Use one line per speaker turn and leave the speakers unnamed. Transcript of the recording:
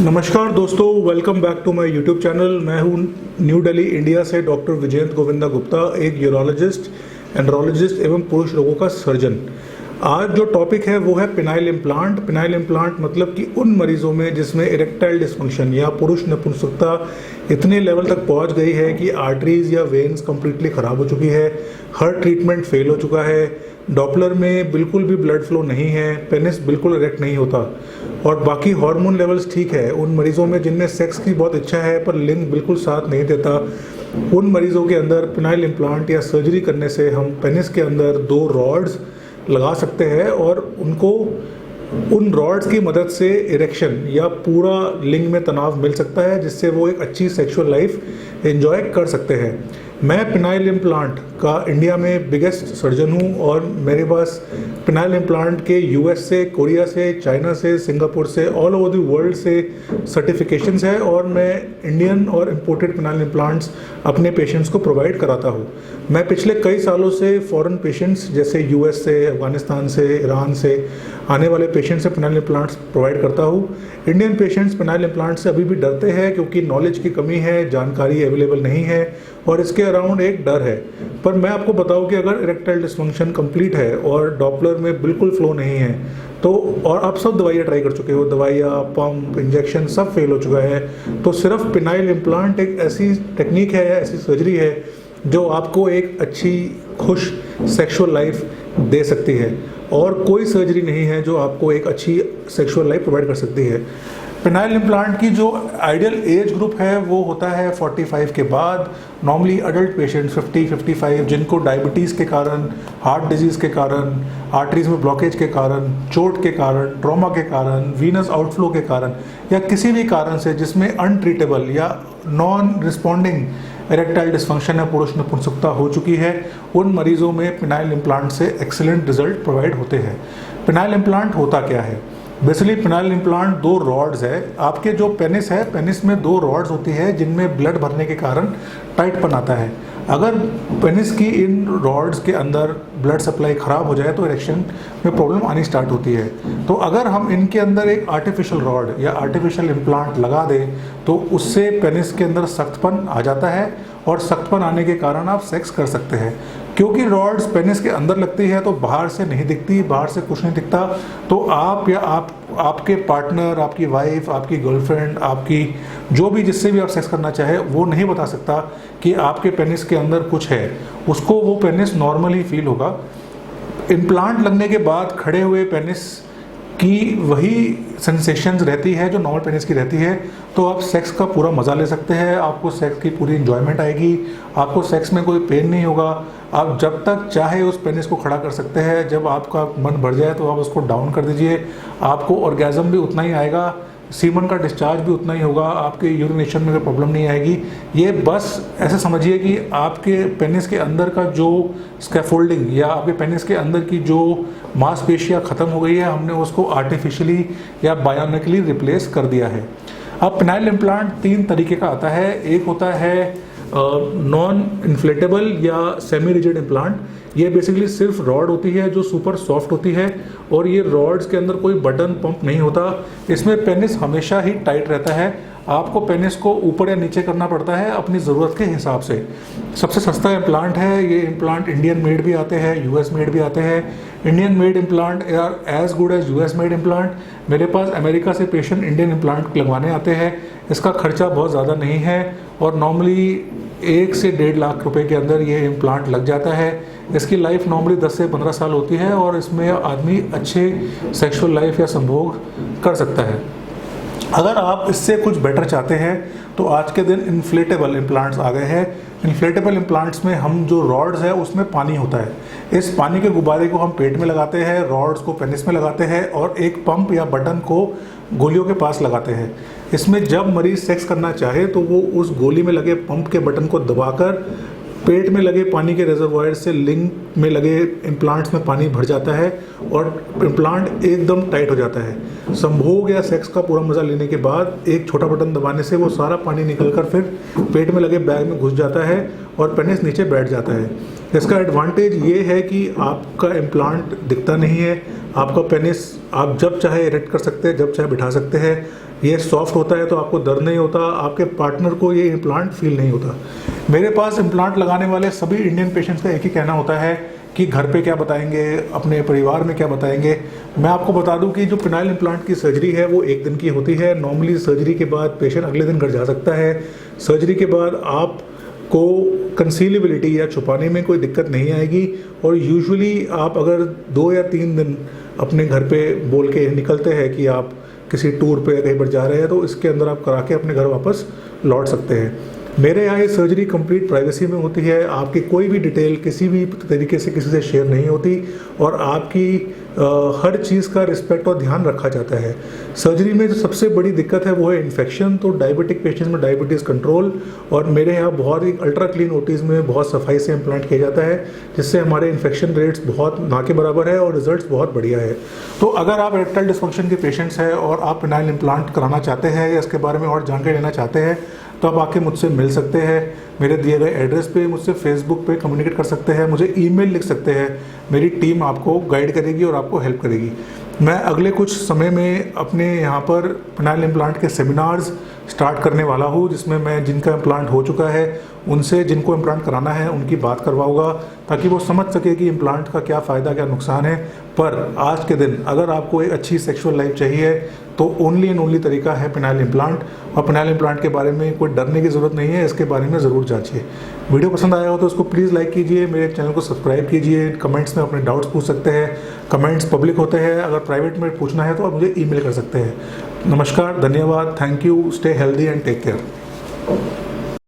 नमस्कार दोस्तों, welcome back to my YouTube channel. मैं हूं न्यू दिल्ली इंडिया से डॉक्टर विजयंत गोविंदा गुप्ता, एक यूरोलॉजिस्ट, एंड्रोलॉजिस्ट एवं पुरुष रोगों का सर्जन। आज जो टॉपिक है वो है पिनाइल इम्प्लांट। पिनाइल इम्प्लांट मतलब कि उन मरीजों में जिसमें इरेक्टाइल डिस्फंक्शन या पुरुष नपुंसकता इतने लेवल तक पहुंच गई है कि आर्टरीज या वेन्स कंप्लीटली ख़राब हो चुकी है, हर ट्रीटमेंट फेल हो चुका है, डॉपलर में बिल्कुल भी ब्लड फ्लो नहीं है, पेनिस बिल्कुल इरेक्ट नहीं होता और बाकी हार्मोन लेवल्स ठीक है। उन मरीजों में जिनमें सेक्स की बहुत इच्छा है पर लिंग बिल्कुल साथ नहीं देता, उन मरीजों के अंदर पिनाइल इम्प्लांट या सर्जरी करने से हम पेनिस के अंदर 2 रॉड्स लगा सकते हैं और उनको उन रॉड्स की मदद से इरेक्शन या पूरा लिंग में तनाव मिल सकता है, जिससे वो एक अच्छी सेक्सुअल लाइफ एंजॉय कर सकते हैं। मैं पिनाइल इम्प्लांट का इंडिया में बिगेस्ट सर्जन हूँ और मेरे पास पिनाइल इम्प्लांट के यूएस से, कोरिया से, चाइना से, सिंगापुर से, ऑल ओवर द वर्ल्ड से सर्टिफिकेशंस है और मैं इंडियन और इम्पोर्टेड पिनाइल इम्प्लांट्स अपने पेशेंट्स को प्रोवाइड कराता हूँ। मैं पिछले कई सालों से फॉरेन पेशेंट्स जैसे यूएस से, अफगानिस्तान से, ईरान से आने वाले पेशेंट्स से पिनाइल इम्प्लांट्स प्रोवाइड करता हूँ। इंडियन पेशेंट्स पिनाइल इम्प्लांट से अभी भी डरते हैं क्योंकि नॉलेज की कमी है, जानकारी अवेलेबल नहीं है और इसके अराउंड एक डर है। पर मैं आपको बताऊं कि अगर इरेक्टाइल डिस्फंक्शन कंप्लीट है और डॉपलर में बिल्कुल फ्लो नहीं है तो, और आप सब दवाइयाँ ट्राई कर चुके हो, दवाइयाँ, पंप, इंजेक्शन सब फेल हो चुका है, तो सिर्फ पिनाइल इम्प्लांट एक ऐसी टेक्निक है या ऐसी सर्जरी है जो आपको एक अच्छी खुश सेक्सुअल लाइफ दे सकती है और कोई सर्जरी नहीं है जो आपको एक अच्छी सेक्सुअल लाइफ प्रोवाइड कर सकती है। पिनाइल इम्प्लांट की जो आइडियल एज ग्रुप है वो होता है 45 के बाद। नॉर्मली अडल्ट पेशेंट्स 50-55 जिनको डायबिटीज़ के कारण, हार्ट डिजीज़ के कारण, आर्टरीज में ब्लॉकेज के कारण, चोट के कारण, ट्रॉमा के कारण, वीनस आउटफ्लो के कारण या किसी भी कारण से जिसमें अनट्रीटेबल या नॉन रिस्पॉन्डिंग इरेक्टाइल डिस्फंक्शन या पुरुष नपुंसकता हो चुकी है, उन मरीजों में पिनाइल इम्प्लांट से एक्सीलेंट रिजल्ट प्रोवाइड होते हैं। पिनाइल इम्प्लांट होता क्या है? बेसिकली पिनाइल इम्प्लांट 2 रॉड्स है। आपके जो पेनिस है, पेनिस में 2 रॉड्स होती है जिनमें ब्लड भरने के कारण टाइटपन आता है। अगर पेनिस की इन रॉड्स के अंदर ब्लड सप्लाई ख़राब हो जाए तो इरेक्शन में प्रॉब्लम आनी स्टार्ट होती है। तो अगर हम इनके अंदर एक आर्टिफिशियल रॉड या आर्टिफिशियल इम्प्लांट लगा दें तो उससे पेनिस के अंदर सख्तपन आ जाता है और सख्तपन आने के कारण आप सेक्स कर सकते हैं। क्योंकि रॉड्स पेनिस के अंदर लगती है तो बाहर से नहीं दिखती, बाहर से कुछ नहीं दिखता, तो आप या आपके पार्टनर, आपकी वाइफ, आपकी गर्लफ्रेंड, आपकी जो भी जिससे भी आप सेक्स करना चाहे वो नहीं बता सकता कि आपके पेनिस के अंदर कुछ है। उसको वो पेनिस नॉर्मली फील होगा। इम्प्लांट लगने के बाद खड़े हुए पेनिस की वही सेंसेशंस रहती है जो नॉर्मल पेनिस की रहती है, तो आप सेक्स का पूरा मज़ा ले सकते हैं। आपको सेक्स की पूरी इंजॉयमेंट आएगी, आपको सेक्स में कोई पेन नहीं होगा। आप जब तक चाहे उस पेनिस को खड़ा कर सकते हैं, जब आपका मन भर जाए तो आप उसको डाउन कर दीजिए। आपको ऑर्गेज़म भी उतना ही आएगा, सीमन का डिस्चार्ज भी उतना ही होगा, आपके यूरिनेशन में कोई प्रॉब्लम नहीं आएगी। ये बस ऐसे समझिए कि आपके पेनिस के अंदर का जो स्कैफोल्डिंग या आपके पेनिस के अंदर की जो मांसपेशियाँ ख़त्म हो गई है, हमने उसको आर्टिफिशियली या बायोनिकली रिप्लेस कर दिया है। अब पिनाइल इम्प्लांट 3 तरीके का आता है। एक होता है नॉन इन्फ्लेटेबल या सेमी रिजिड इम्प्लांट। ये बेसिकली सिर्फ रॉड होती है जो सुपर सॉफ्ट होती है और ये रॉड्स के अंदर कोई बटन पंप नहीं होता। इसमें पेनिस हमेशा ही टाइट रहता है। आपको पेनिस को ऊपर या नीचे करना पड़ता है अपनी ज़रूरत के हिसाब से। सबसे सस्ता इम्प्लांट है ये इम्प्लांट। इंडियन मेड भी आते हैं, यूएस मेड भी आते हैं। Indian made implant are as good as US made implant. मेरे पास अमेरिका से पेशेंट इंडियन इम्प्लांट लगवाने आते हैं। इसका खर्चा बहुत ज़्यादा नहीं है और नॉर्मली 1 से 1.5 लाख रुपए के अंदर ये इम्प्लांट लग जाता है। इसकी लाइफ नॉर्मली 10 से 15 साल होती है और इसमें आदमी अच्छे सेक्सुअल लाइफ या संभोग कर सकता है। अगर आप इससे कुछ बेटर चाहते हैं तो आज के दिन इन्फ्लेटेबल इम्प्लांट्स आ गए हैं। इन्फ्लेटेबल इम्प्लांट्स में हम जो रॉड्स है उसमें पानी होता है। इस पानी के गुब्बारे को हम पेट में लगाते हैं, रॉड्स को पेनिस में लगाते हैं और एक पंप या बटन को गोलियों के पास लगाते हैं। इसमें जब मरीज सेक्स करना चाहे तो वो उस गोली में लगे पंप के बटन को दबाकर पेट में लगे पानी के रिजर्वायर से लिंग में लगे इम्प्लांट्स में पानी भर जाता है और इम्प्लांट एकदम टाइट हो जाता है। संभोग या सेक्स का पूरा मज़ा लेने के बाद एक छोटा बटन दबाने से वो सारा पानी निकलकर फिर पेट में लगे बैग में घुस जाता है और पेनिस नीचे बैठ जाता है। इसका एडवांटेज ये है कि आपका इम्प्लांट दिखता नहीं है, आपका पेनिस आप जब चाहे इरेक्ट कर सकते हैं, जब चाहे बिठा सकते हैं। ये सॉफ्ट होता है तो आपको दर्द नहीं होता, आपके पार्टनर को ये इम्प्लांट फील नहीं होता। मेरे पास इम्प्लांट लगाने वाले सभी इंडियन पेशेंट्स का एक ही कहना होता है कि घर पे क्या बताएंगे, अपने परिवार में क्या बताएंगे। मैं आपको बता दूं कि जो पेनाइल इम्प्लांट की सर्जरी है वो 1 दिन की होती है। नॉर्मली सर्जरी के बाद पेशेंट अगले दिन घर जा सकता है। सर्जरी के बाद आपको कंसीलेबिलिटी या छुपाने में कोई दिक्कत नहीं आएगी, और यूजुअली आप अगर 2 या 3 दिन अपने घर पे बोल के निकलते हैं कि आप किसी टूर पे कहीं पर जा रहे हैं, तो इसके अंदर आप करा के अपने घर वापस लौट सकते हैं। मेरे यहाँ ये सर्जरी कंप्लीट प्राइवेसी में होती है। आपकी कोई भी डिटेल किसी भी तरीके से किसी से शेयर नहीं होती, और आपकी हर चीज़ का रिस्पेक्ट और ध्यान रखा जाता है। सर्जरी में जो सबसे बड़ी दिक्कत है वो है इन्फेक्शन। तो डायबिटिक पेशेंट में डायबिटीज़ कंट्रोल, और मेरे यहाँ बहुत ही अल्ट्रा क्लीन ओटीज़ में बहुत सफाई से इम्प्लांट किया जाता है, जिससे हमारे इन्फेक्शन रेट्स बहुत ना के बराबर है और रिजल्ट्स बहुत बढ़िया है। तो अगर आप इरेक्टाइल डिस्फंक्शन के पेशेंट्स हैं और आप पेनाइल इम्प्लांट कराना चाहते हैं या इसके बारे में और जानकारी लेना चाहते हैं, तो आप आके मुझसे मिल सकते हैं। मेरे दिए गए एड्रेस पे मुझसे फेसबुक पे कम्युनिकेट कर सकते हैं, मुझे ईमेल लिख सकते हैं। मेरी टीम आपको गाइड करेगी और आपको हेल्प करेगी। मैं अगले कुछ समय में अपने यहाँ पर पेनाइल इम्प्लांट के सेमिनार्स स्टार्ट करने वाला हूँ, जिसमें मैं जिनका इम्प्लांट हो चुका है उनसे जिनको इम्प्लांट कराना है उनकी बात करवाऊँगा, ताकि वो समझ सके कि इम्प्लांट का क्या फ़ायदा क्या नुकसान है। पर आज के दिन अगर आपको एक अच्छी सेक्सुअल लाइफ चाहिए तो ओनली एंड ओनली तरीका है पेनाइल इम्प्लांट। और पेनाइल इम्प्लांट के बारे में कोई डरने की ज़रूरत नहीं है, इसके बारे में ज़रूर जांचिए। वीडियो पसंद आया हो तो उसको प्लीज़ लाइक कीजिए, मेरे चैनल को सब्सक्राइब कीजिए। कमेंट्स में अपने डाउट्स पूछ सकते हैं, कमेंट्स पब्लिक होते हैं। अगर प्राइवेट में पूछना है तो आप मुझे ईमेल कर सकते हैं। नमस्कार, धन्यवाद, thank you, stay healthy and take care.